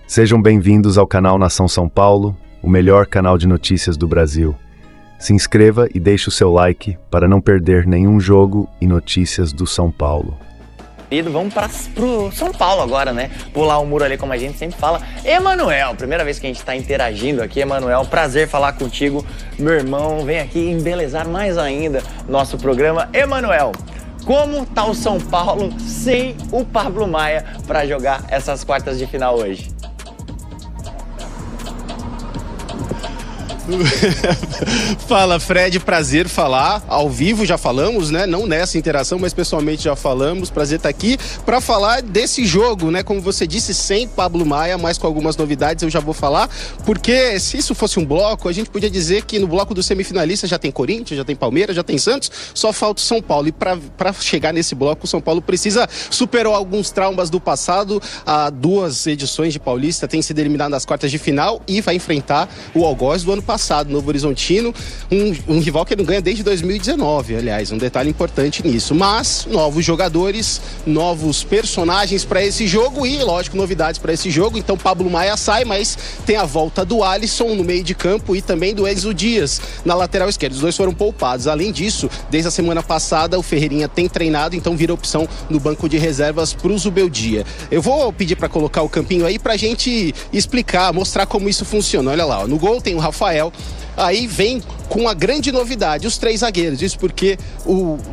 Sejam bem-vindos ao canal Nação São Paulo, o melhor canal de notícias do Brasil. Se inscreva e deixe o seu like para não perder nenhum jogo e notícias do São Paulo. Vamos pro São Paulo agora, né? Pular o muro ali, como a gente sempre fala. Emanuel, primeira vez que a gente está interagindo aqui, Emanuel, prazer falar contigo. Meu irmão, vem aqui embelezar mais ainda nosso programa. Emanuel, como tá o São Paulo sem o Pablo Maia para jogar essas quartas de final hoje? Fala, Fred, prazer falar ao vivo, já falamos, né? Não nessa interação, mas pessoalmente já falamos. Prazer estar aqui para falar desse jogo, né? Como você disse, sem Pablo Maia, mas com algumas novidades eu já vou falar, porque se isso fosse um bloco, a gente podia dizer que no bloco dos semifinalistas já tem Corinthians, já tem Palmeiras, já tem Santos, só falta o São Paulo. E para chegar nesse bloco, o São Paulo superou alguns traumas do passado. Há 2 edições de Paulista, tem sido eliminado nas quartas de final e vai enfrentar o Algoz do ano passado, Novo Horizontino, um rival que não ganha desde 2019, aliás, um detalhe importante nisso. Mas novos jogadores, novos personagens para esse jogo e, lógico, novidades para esse jogo. Então Pablo Maia sai, mas tem a volta do Alisson no meio de campo e também do Enzo Dias na lateral esquerda. Os dois foram poupados. Além disso, desde a semana passada, o Ferreirinha tem treinado, então vira opção no banco de reservas para o Zubeldia. Eu vou pedir para colocar o campinho aí para a gente explicar, mostrar como isso funciona. Olha lá, ó, no gol tem o Rafael. Aí vem com a grande novidade, os 3 zagueiros. Isso porque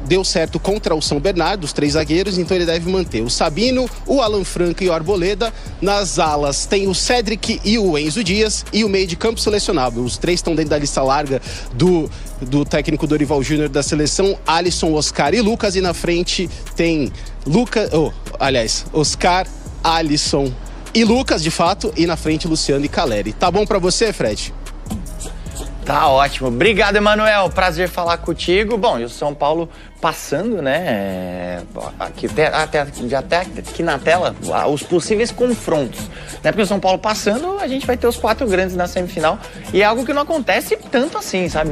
deu certo contra o São Bernardo, os 3 zagueiros, então ele deve manter o Sabino, o Alan Franco e o Arboleda. Nas alas tem o Cédric e o Enzo Dias e o meio de campo selecionável. Os 3 estão dentro da lista larga do técnico Dorival Júnior da seleção, Alisson, Oscar e Lucas. E na frente tem Oscar, Alisson e Lucas, de fato, e na frente Luciano e Caleri. Tá bom pra você, Fred? Tá ótimo. Obrigado, Emanuel. Prazer falar contigo. Bom, e o São Paulo passando, né, até aqui na tela, os possíveis confrontos, né, porque o São Paulo passando, a gente vai ter os 4 grandes na semifinal, e é algo que não acontece tanto assim, sabe,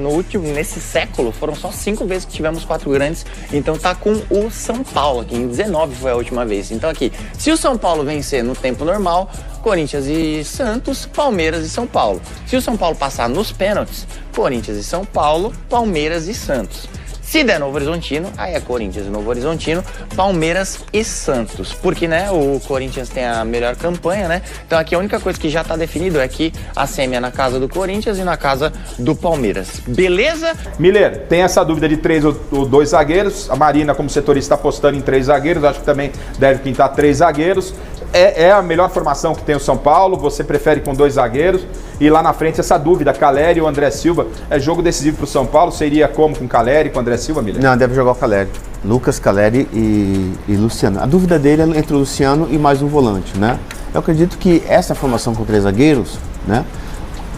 nesse século, foram só 5 vezes que tivemos 4 grandes, então tá com o São Paulo, aqui em 19 foi a última vez, então aqui, se o São Paulo vencer no tempo normal, Corinthians e Santos, Palmeiras e São Paulo. Se o São Paulo passar nos pênaltis, Corinthians e São Paulo, Palmeiras e Santos. Se der Novo Horizontino, aí é Corinthians e Novo Horizontino, Palmeiras e Santos. Porque, né, o Corinthians tem a melhor campanha, né? Então aqui a única coisa que já tá definido é que a semi é na casa do Corinthians e na casa do Palmeiras. Beleza? Miller, tem essa dúvida de 3 ou 2 zagueiros. A Marina, como setorista, está apostando em 3 zagueiros. Acho que também deve pintar 3 zagueiros. É a melhor formação que tem o São Paulo. Você prefere com 2 zagueiros. E lá na frente, essa dúvida, Caleri ou André Silva. É jogo decisivo para o São Paulo? Seria como com Caleri, com André Silva, Miller? Não, deve jogar o Caleri. Lucas, Caleri e Luciano. A dúvida dele é entre o Luciano e mais um volante, né? Eu acredito que essa formação com 3 zagueiros, né,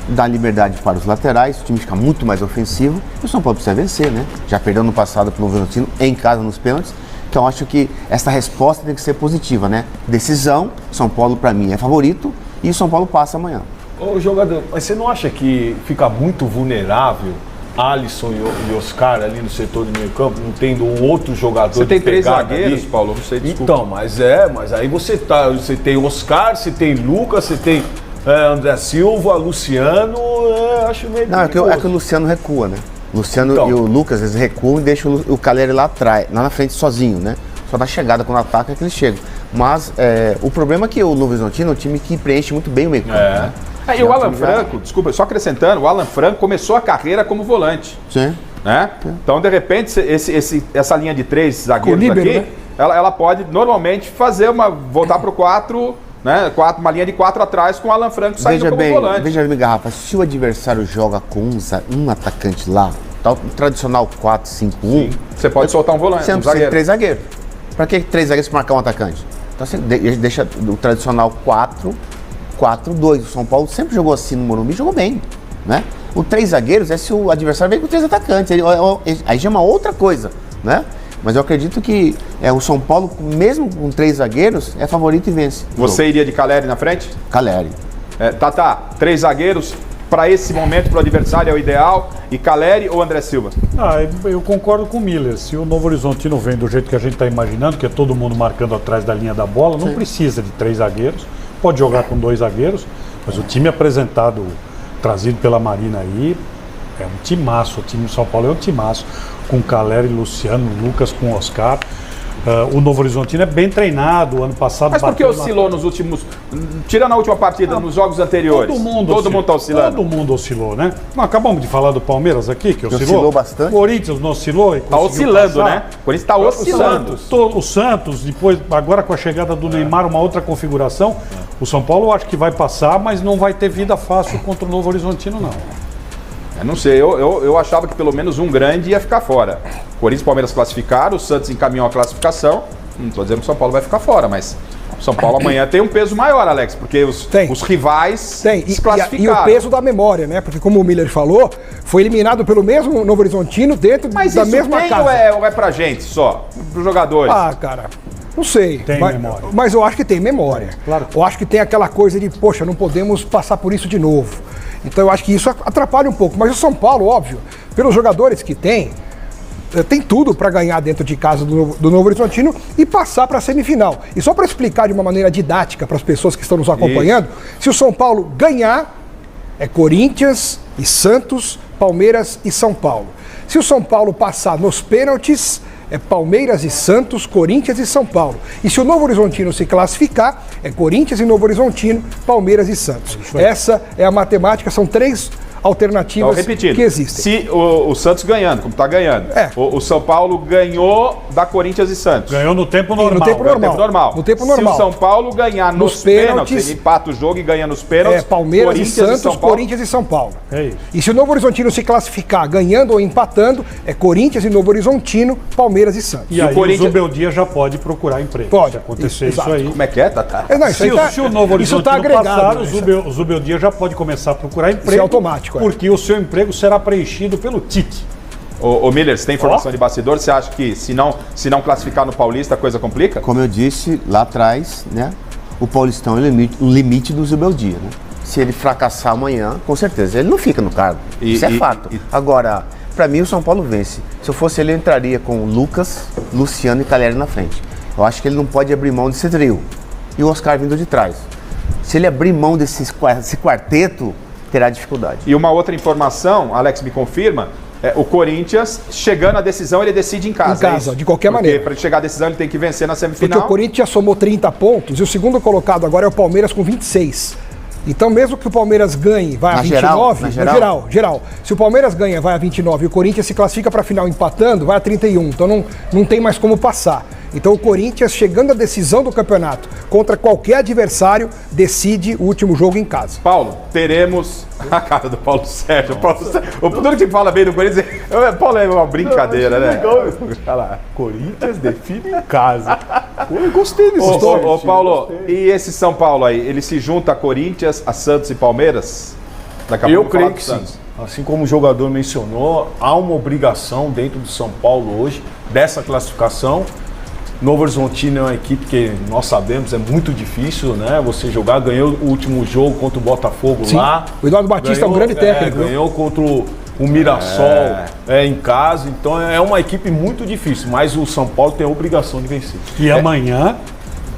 dá liberdade para os laterais, o time fica muito mais ofensivo. E o São Paulo precisa vencer, né? Já perdeu no passado para o Novo Horizontino, em casa nos pênaltis. Então acho que essa resposta tem que ser positiva, né? Decisão, São Paulo para mim é favorito e o São Paulo passa amanhã. Ô jogador, mas você não acha que fica muito vulnerável Alisson e Oscar ali no setor do meio campo, não tendo um outro jogador? Você tem 3 zagueiros, ali? Paulo, não sei, desculpa. Então, mas aí você tem Oscar, você tem Lucas, você tem André Silva, Luciano, acho meio... Não, é que o Luciano recua, né? Luciano e o Lucas, eles recuam e deixam o Caleri lá atrás, lá na frente sozinho, né? Só na chegada, quando ataca, é que eles chegam. Mas o problema é que o Novo Horizontino é um time que preenche muito bem o meio campo, né? E o Alan Franco, desculpa, só acrescentando, o Alan Franco começou a carreira como volante. Sim. Né? Então, de repente, essa linha de 3 zagueiros aqui, né? ela pode normalmente voltar para o 4, né? Uma linha de 4 atrás com o Alan Franco saindo como volante. Veja bem, Garrafa, se o adversário joga com um atacante lá, o tradicional 4-5-1, você pode soltar um volante, você não precisa de 3 zagueiros. Para que 3 zagueiros para marcar um atacante? Então você deixa o tradicional 4-2. O São Paulo sempre jogou assim no Morumbi, jogou bem, né? O 3 zagueiros é se o adversário vem com 3 atacantes, aí já é uma outra coisa, né? Mas eu acredito que o São Paulo, mesmo com 3 zagueiros, é favorito e vence. Você iria de Caleri na frente? Caleri. 3 zagueiros, para esse momento, para o adversário é o ideal. E Caleri ou André Silva? Eu concordo com o Miller. Se o Novo Horizontino vem do jeito que a gente está imaginando, que é todo mundo marcando atrás da linha da bola, não precisa de 3 zagueiros. pode jogar com 2 zagueiros, mas o time apresentado, trazido pela Marina aí, é um timaço. O time do São Paulo é um timaço, com Caleri, Luciano, Lucas, com Oscar. O Novo Horizontino é bem treinado, ano passado... Mas por que oscilou nos últimos... Tirando a última partida, nos jogos anteriores? Todo mundo está oscilando? Todo mundo oscilou, né? Não, acabamos de falar do Palmeiras aqui, que oscilou bastante. O Corinthians não oscilou. Está oscilando, passar, né? O Corinthians está oscilando. O Santos, depois, agora com a chegada do Neymar, uma outra configuração. O São Paulo eu acho que vai passar, mas não vai ter vida fácil contra o Novo Horizontino, não. Eu não sei, eu achava que pelo menos um grande ia ficar fora. Corinthians e Palmeiras classificaram, o Santos encaminhou a classificação. Não estou dizendo que o São Paulo vai ficar fora, mas o São Paulo amanhã tem um peso maior, Alex, porque os rivais se classificaram. E o peso da memória, né? Porque como o Miller falou, foi eliminado pelo mesmo Novo Horizontino dentro da mesma casa. Mas ou é pra gente só? Pros jogadores? Ah, cara... Não sei, tem memória. Mas eu acho que tem memória. Claro. Eu acho que tem aquela coisa de, poxa, não podemos passar por isso de novo. Então eu acho que isso atrapalha um pouco. Mas o São Paulo, óbvio, pelos jogadores que tem tudo para ganhar dentro de casa do Novo Horizontino e passar para a semifinal. E só para explicar de uma maneira didática para as pessoas que estão nos acompanhando, se o São Paulo ganhar, é Corinthians e Santos, Palmeiras e São Paulo. Se o São Paulo passar nos pênaltis, é Palmeiras e Santos, Corinthians e São Paulo. E se o Novo Horizontino se classificar, é Corinthians e Novo Horizontino, Palmeiras e Santos. Essa é a matemática, são 3 alternativas que existem. Se o Santos ganhando, como está ganhando, o São Paulo ganhou da Corinthians e Santos. Ganhou no tempo normal. No tempo normal. Se o São Paulo ganhar nos pênaltis, ele empata o jogo e ganha nos pênaltis, Palmeiras e Santos, Corinthians e São Paulo. É isso. E se o Novo Horizontino se classificar ganhando ou empatando, é Corinthians e Novo Horizontino, Palmeiras e Santos. E aí o Zubeldia já pode procurar emprego. Pode. Se acontecer isso aí. Como é que é, Tata? Se o Novo Horizontino passar, o Zubeldia já pode começar a procurar emprego. Isso é automático. Porque o seu emprego será preenchido pelo Tite. Ô Miller, você tem informação de bastidor? Você acha que se não classificar no Paulista a coisa complica? Como eu disse lá atrás, né? O Paulistão é o limite do Zubeldia, né? Se ele fracassar amanhã, com certeza, ele não fica no cargo. Isso é fato. Agora, para mim o São Paulo vence. Se eu fosse ele, eu entraria com Lucas, Luciano e Caleri na frente. Eu acho que ele não pode abrir mão desse trio. E o Oscar vindo de trás. Se ele abrir mão desse quarteto, terá dificuldade. E uma outra informação, Alex me confirma, o Corinthians, chegando à decisão, ele decide em casa. Em casa, de qualquer maneira. Porque para chegar à decisão, ele tem que vencer na semifinal. Porque o Corinthians somou 30 pontos e o segundo colocado agora é o Palmeiras com 26. Então, mesmo que o Palmeiras ganhe, vai a 29, geral. Se o Palmeiras ganha, vai a 29 e o Corinthians se classifica para a final empatando, vai a 31. Então, não tem mais como passar. Então, o Corinthians, chegando à decisão do campeonato contra qualquer adversário, decide o último jogo em casa. Paulo, teremos a cara do Paulo Sérgio. O tudo que fala bem do Corinthians, Paulo, é uma brincadeira, né? Legal. Corinthians define em casa. Eu gostei desse história. Ô, Paulo, e esse São Paulo aí, ele se junta a Corinthians, a Santos e Palmeiras? Eu creio que sim. Assim como o jogador mencionou, há uma obrigação dentro do São Paulo hoje dessa classificação. Novo Horizontino é uma equipe que nós sabemos é muito difícil, né? Você jogar, ganhou o último jogo contra o Botafogo lá. O Eduardo Batista é um grande técnico. Ganhou contra o Mirassol em casa, então é uma equipe muito difícil, mas o São Paulo tem a obrigação de vencer. E amanhã,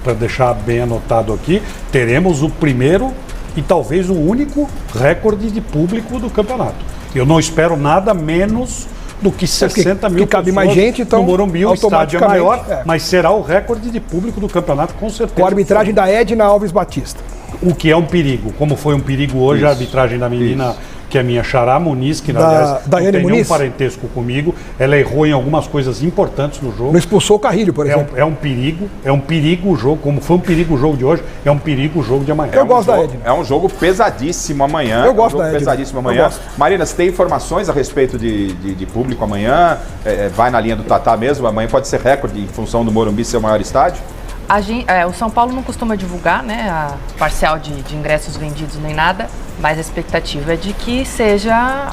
para deixar bem anotado aqui, teremos o primeiro e talvez o único recorde de público do campeonato. Eu não espero nada menos do que 60 mil cabe mais gente, então, no Morumbi, o estádio é maior, mas será o recorde de público do campeonato, com certeza. Com a arbitragem da Edna Alves Batista. O que é um perigo, como foi um perigo hoje a arbitragem da menina, que é a minha xará Muniz, que aliás não tem nenhum parentesco comigo, ela errou em algumas coisas importantes no jogo. Não expulsou o Carrilho, por exemplo. É um perigo o jogo, como foi um perigo o jogo de hoje, é um perigo o jogo de amanhã. Eu gosto da Edna. É um jogo pesadíssimo amanhã. Eu gosto da Edna. Pesadíssimo amanhã. Marina, você tem informações a respeito de público amanhã? Vai na linha do Tatá mesmo? Amanhã pode ser recorde em função do Morumbi ser o maior estádio? O São Paulo não costuma divulgar, né, a parcial de ingressos vendidos nem nada, mas a expectativa é de que seja,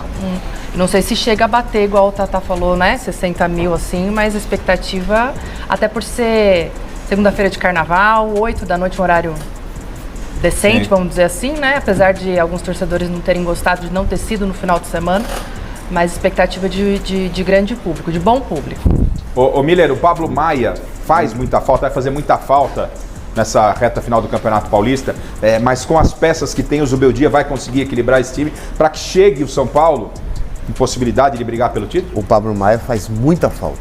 não sei se chega a bater igual o Tatá falou, né, 60 mil assim, mas a expectativa, até por ser segunda-feira de carnaval, 8 da noite, um horário decente, vamos dizer assim, né, apesar de alguns torcedores não terem gostado de não ter sido no final de semana, mas expectativa de grande público, de bom público. Ô Miller, o Pablo Maia faz muita falta, vai fazer muita falta, nessa reta final do Campeonato Paulista, mas com as peças que tem o Zubeldia vai conseguir equilibrar esse time para que chegue o São Paulo com possibilidade de brigar pelo título? O Pablo Maia faz muita falta,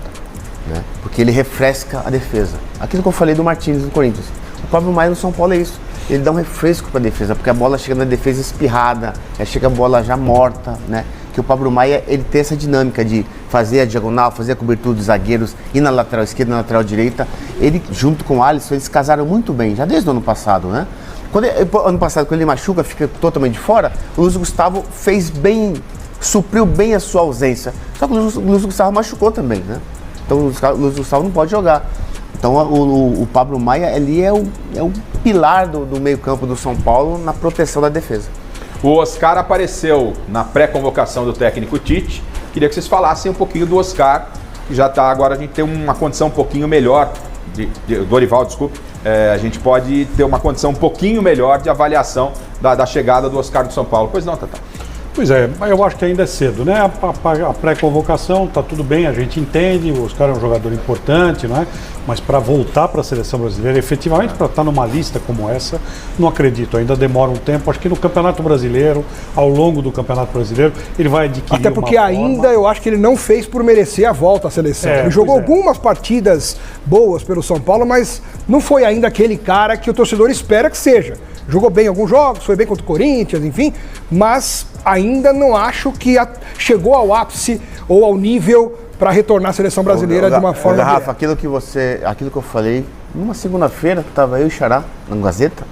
né? Porque ele refresca a defesa. Aquilo que eu falei do Martins do Corinthians. O Pablo Maia no São Paulo é isso. Ele dá um refresco para a defesa, porque a bola chega na defesa espirrada, chega a bola já morta, né? Que o Pablo Maia, ele tem essa dinâmica de fazer a diagonal, fazer a cobertura dos zagueiros, ir na lateral esquerda, na lateral direita. Ele, junto com o Alisson, eles casaram muito bem, já desde o ano passado, né? Ano passado, quando ele machuca, fica totalmente de fora, o Luiz Gustavo fez bem, supriu bem a sua ausência. Só que o Luiz Gustavo machucou também, né? Então o Luiz Gustavo não pode jogar. Então o Pablo Maia ali é o pilar do meio-campo do São Paulo na proteção da defesa. O Oscar apareceu na pré-convocação do técnico Tite. Queria que vocês falassem um pouquinho do Oscar, que já está agora, a gente tem uma condição um pouquinho melhor, Dorival, desculpe, a gente pode ter uma condição um pouquinho melhor de avaliação da chegada do Oscar do São Paulo. Pois não, Tata? Pois é, mas eu acho que ainda é cedo, né? A pré-convocação tá tudo bem, a gente entende, o Oscar é um jogador importante, não é? Mas para voltar para a seleção brasileira, efetivamente para estar numa lista como essa, não acredito, ainda demora um tempo. Acho que no Campeonato Brasileiro, ao longo do Campeonato Brasileiro, ele vai adquirir até porque ainda eu acho que ele não fez por merecer a volta à seleção. Ele jogou algumas partidas boas pelo São Paulo, mas não foi ainda aquele cara que o torcedor espera que seja. Jogou bem em alguns jogos, foi bem contra o Corinthians, enfim, mas ainda não acho que chegou ao ápice ou ao nível para retornar à seleção brasileira de uma forma... Rafa, aquilo que eu falei, numa segunda-feira, estava eu e o Xará na Gazeta,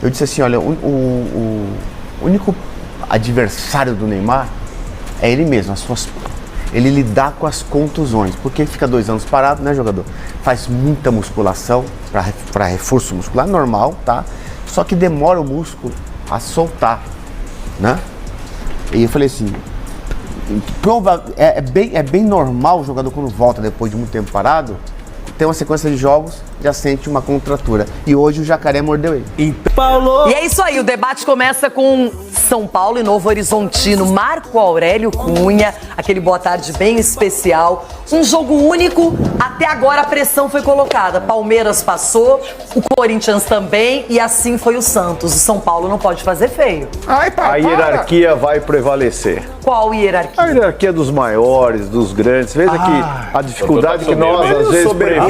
eu disse assim, olha, o único adversário do Neymar é ele mesmo, ele lidar com as contusões, porque ele fica 2 anos parado, né, jogador? Faz muita musculação, para reforço muscular, normal, tá? Só que demora o músculo a soltar, né? E eu falei assim, é bem normal o jogador quando volta depois de muito tempo parado, tem uma sequência de jogos, já sente uma contratura. E hoje o jacaré mordeu ele. E é isso aí, o debate começa com São Paulo e Novo Horizontino. Marco Aurélio Cunha, aquele boa tarde bem especial. Um jogo único, até agora a pressão foi colocada. Palmeiras passou, o Corinthians também e assim foi o Santos. O São Paulo não pode fazer feio. A hierarquia vai prevalecer. Qual hierarquia? A hierarquia dos maiores, dos grandes. Veja que a dificuldade que nós às vezes prevíamos,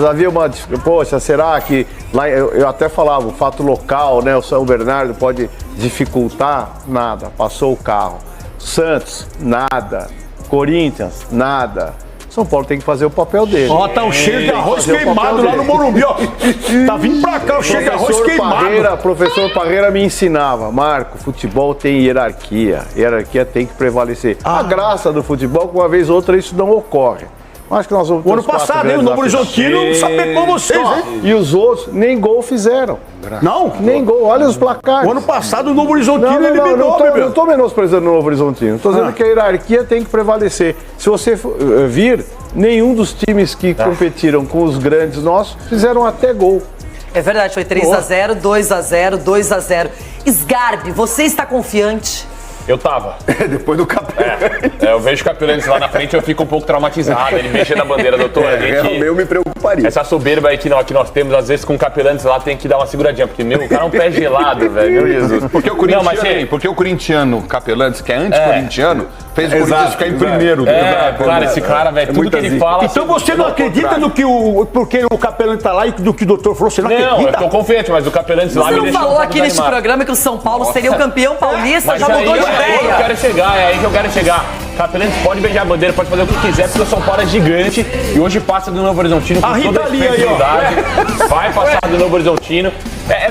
havia uma... Poxa, será que... Lá, eu até falava, o fato local, né? O São Bernardo pode dificultar? Nada, passou o carro. Santos, nada. Corinthians, nada. São Paulo tem que fazer o papel dele. Ó, tá um cheiro de arroz queimado lá no Morumbi, ó. Tá vindo pra cá o cheiro de arroz queimado. Professor Parreira me ensinava, Marco, futebol tem hierarquia. Hierarquia tem que prevalecer. A graça do futebol, que uma vez ou outra isso não ocorre. Acho que nós vamos o ano passado, hein, o Novo Horizontino sapecou vocês, hein? E os outros nem gol fizeram. Não? Nem gol, olha os placares. O ano passado o Novo Horizontino eliminou, não estou menosprezando o Novo Horizontino. Estou dizendo que a hierarquia tem que prevalecer. Se você vir, nenhum dos times que competiram com os grandes nossos fizeram até gol. É verdade, foi 3-0, 2-0, 2-0. Sgarbi, você está confiante? Eu tava. Depois do Capelani. Eu vejo o Capelani lá na frente, eu fico um pouco traumatizado. Ele mexer na bandeira, doutor. Eu me preocuparia. Essa soberba aí que nós temos, às vezes com o Capelani lá tem que dar uma seguradinha. Porque, o cara é um pé gelado, velho. Meu Jesus. Porque o corintiano Capelani, que é anti-corintiano, fez o Corinthians ficar em primeiro. Cara, esse cara, velho, tudo que ele fala... Então você não acredita no que porque o Capelani tá lá e do que o doutor falou, você não acredita? Não, eu tô confiante, mas o Capelani lá me deixou... Você não falou aqui neste programa que o São Paulo seria o campeão paulista, já mudou de ideia. É aí que eu quero chegar. Capelani pode beijar a bandeira, pode fazer o que quiser, porque o São Paulo é gigante e hoje passa do Novo Horizontino com toda a responsabilidade. Vai passar do Novo Horizontino.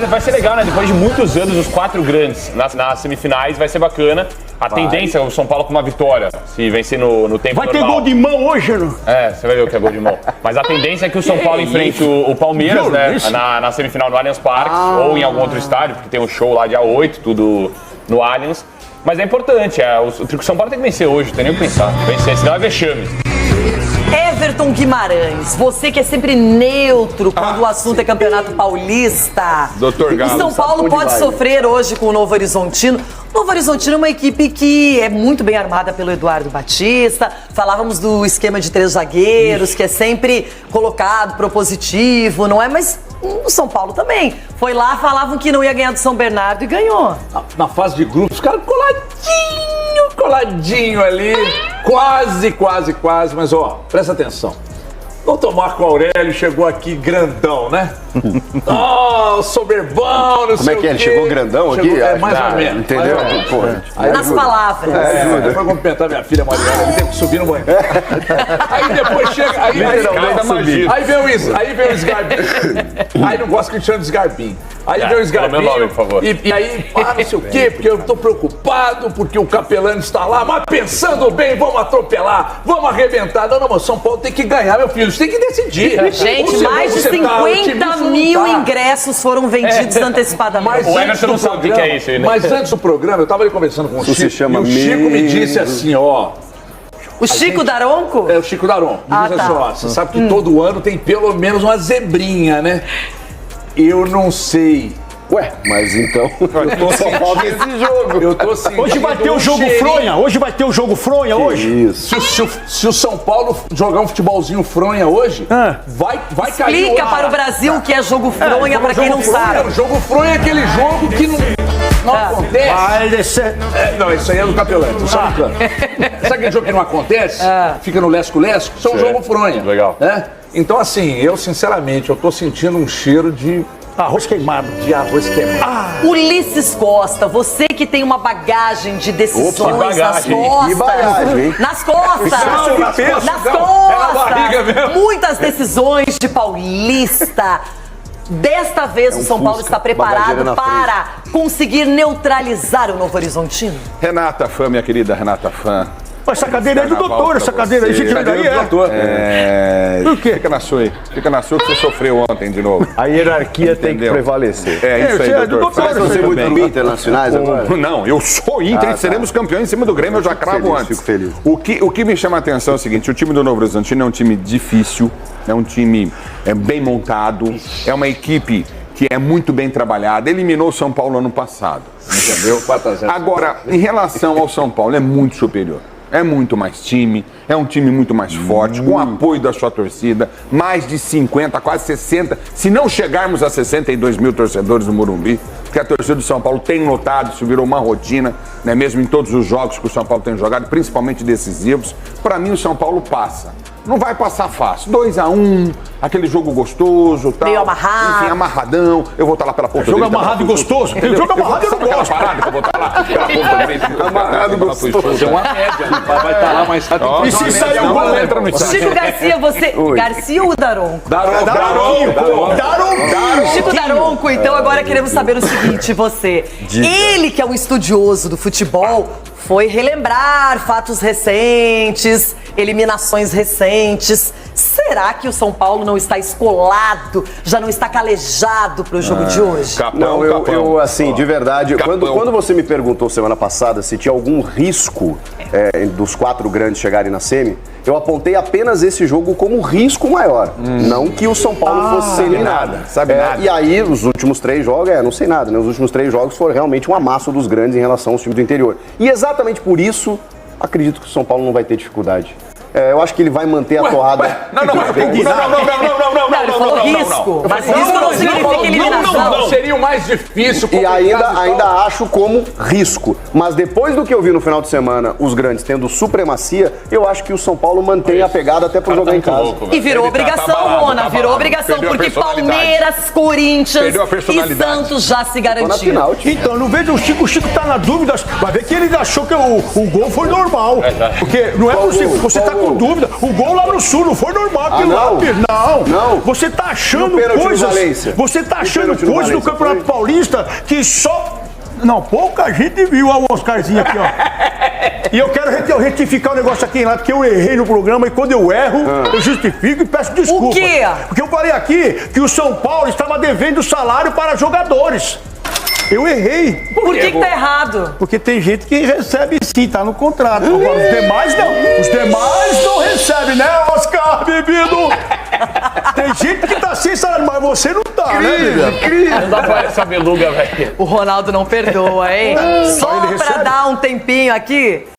Vai ser legal, né? Depois de muitos anos, os 4 grandes nas semifinais, vai ser bacana. A tendência é o São Paulo com uma vitória, se vencer no tempo vai normal. Ter gol de mão hoje, não? Você vai ver o que é gol de mão. Mas a tendência é que o São Paulo enfrente o Palmeiras, né? Na semifinal no Allianz Parque ou em algum outro estádio, porque tem um show lá dia 8, tudo no Allianz. Mas é importante, o São Paulo tem que vencer hoje, não tem nem o que pensar. Vencer, senão é vexame. Everton Guimarães, você que é sempre neutro quando o assunto é Campeonato Paulista. Doutor Galo, o São Paulo pode sofrer hoje com o Novo Horizontino. Novo Horizontino é uma equipe que é muito bem armada pelo Eduardo Batista. Falávamos do esquema de 3 zagueiros, que é sempre colocado, propositivo, não é? Mas o São Paulo também. Foi lá, falavam que não ia ganhar do São Bernardo e ganhou. Na fase de grupos, os caras coladinho ali. Quase, mas ó, presta atenção. Doutor Marco Aurélio chegou aqui grandão, né? Soberbão, não sei o quê. Como é que ele chegou grandão aqui? Mais ou menos. Entendeu? Nas palavras. Foi cumprimentar minha filha Mariana, ele teve que subir no banheiro. Aí depois chega, aí vem o Sgarbim. Aí não gosto que ele chame de Sgarbim. Aí vem o Sgarbim. Meu nome, por favor. E aí, não sei o quê, porque eu tô preocupado, porque o Capelano está lá, mas pensando bem, vamos atropelar, vamos arrebentar. Não, mas São Paulo tem que ganhar, meu filho. Tem que decidir. Gente, mais de 50 mil ingressos foram vendidos antecipadamente. O Emerson não sabe o que é isso aí, né? Mas antes do programa, eu tava ali conversando com o Chico. Se chama e o Chico me disse assim, ó. O Chico Daronco? É, o Chico Daronco. Me disse assim, ó, você sabe que todo ano tem pelo menos uma zebrinha, né? Eu não sei. Ué, mas então. Só falta esse jogo. Eu tô sentindo Hoje vai ter o jogo fronha. Hoje vai ter o jogo fronha hoje. Isso. Se o São Paulo jogar um futebolzinho fronha hoje, vai cair. Explica para o Brasil o que é jogo fronha, para quem não sabe. O jogo fronha é aquele jogo que não acontece. Vai descer. Não, isso aí é do Capelano. Sabe aquele jogo que não acontece? Fica no lesco-lesco? Isso é um jogo fronha. Legal. Então, assim, eu sinceramente, eu tô sentindo um cheiro de arroz queimado. Ulisses Costa, você que tem uma bagagem de decisões nas costas. Nas costas. Nas costas. Muitas decisões de paulista. Desta vez o São Paulo está preparado para conseguir neutralizar o Novo Horizontino? Renata Fã, minha querida Renata Fã. Essa cadeira é do doutor, essa cadeira aí, você tira daí, Por quê? Fica na sua aí. Fica na sua que você sofreu ontem de novo. A hierarquia tem que prevalecer. É isso aí, doutor. Mas você é muito bem internacionais agora? Não, eu sou Inter e seremos campeões em cima do Grêmio, eu já cravo antes. Fico feliz. O que me chama a atenção é o seguinte, o time do Novo Horizontino é um time difícil, é um time bem montado, é uma equipe que é muito bem trabalhada, eliminou o São Paulo ano passado, entendeu? Agora, em relação ao São Paulo, é muito superior. É muito mais time, é um time muito mais forte, com apoio da sua torcida, mais de 50, quase 60, se não chegarmos a 62 mil torcedores no Morumbi, porque a torcida do São Paulo tem lotado, isso virou uma rotina, né, mesmo em todos os jogos que o São Paulo tem jogado, principalmente decisivos. Para mim o São Paulo passa. Não vai passar fácil. 2-1, aquele jogo gostoso, tal. Meio amarrado. Enfim, amarradão. Eu vou estar lá pela ponta direita. Jogo amarrado e gostoso. Jogo amarrado eu não gosto. Parada que eu vou estar lá pela ponta direita. Amarrado e gostoso. Fazer uma média. Vai estar lá mais rápido. E se sair o gol, entra no estádio. Chico Garcia, você... Garcia ou Daronco? Daronco. Chico Daronco, então agora queremos saber o seguinte, você. Ele que é um estudioso do futebol, foi relembrar fatos recentes, eliminações recentes. Será que o São Paulo não está escolado, já não está calejado para o jogo de hoje? Não, eu assim, de verdade, quando você me perguntou semana passada se tinha algum risco dos 4 grandes chegarem na semi, eu apontei apenas esse jogo como risco maior. Não que o São Paulo fosse sem nada. Sabe nada. E aí, os últimos 3 jogos, não sei nada, né? Os últimos 3 jogos foram realmente um amasso dos grandes em relação aos times do interior. E exatamente por isso, acredito que o São Paulo não vai ter dificuldade. Eu acho que ele vai manter a toada. Não, ele falou risco. Mas risco não significa eliminação. Não, seria o mais difícil. E ainda acho como risco. Mas depois do que eu vi no final de semana, os grandes tendo supremacia, eu acho que o São Paulo mantém a pegada até para jogar em casa. E virou obrigação, Rona. Virou obrigação, porque Palmeiras, Corinthians e Santos já se garantiram. Então, não vejo o Chico tá na dúvida. Vai ver que ele achou que o gol foi normal. Porque não é possível. Você tá com dúvida. O gol lá no Sul não foi normal. Não. Você tá achando coisas. Você tá achando coisas no Campeonato Paulista que só. Não, pouca gente viu o Oscarzinho aqui, ó. E eu quero retificar o negócio aqui lá, porque eu errei no programa e quando eu erro, eu justifico e peço desculpa. O quê? Porque eu falei aqui que o São Paulo estava devendo salário para jogadores. Eu errei. Por que tá errado? Porque tem gente que recebe sim, tá no contrato. Agora os demais não. Os demais não recebem, né, Oscar, bebido? Tem gente que tá sem salário, mas mas você não tá, né, Lilian? Não dá pra essa beluga, velho. O Ronaldo não perdoa, hein? Só pra dar um tempinho aqui,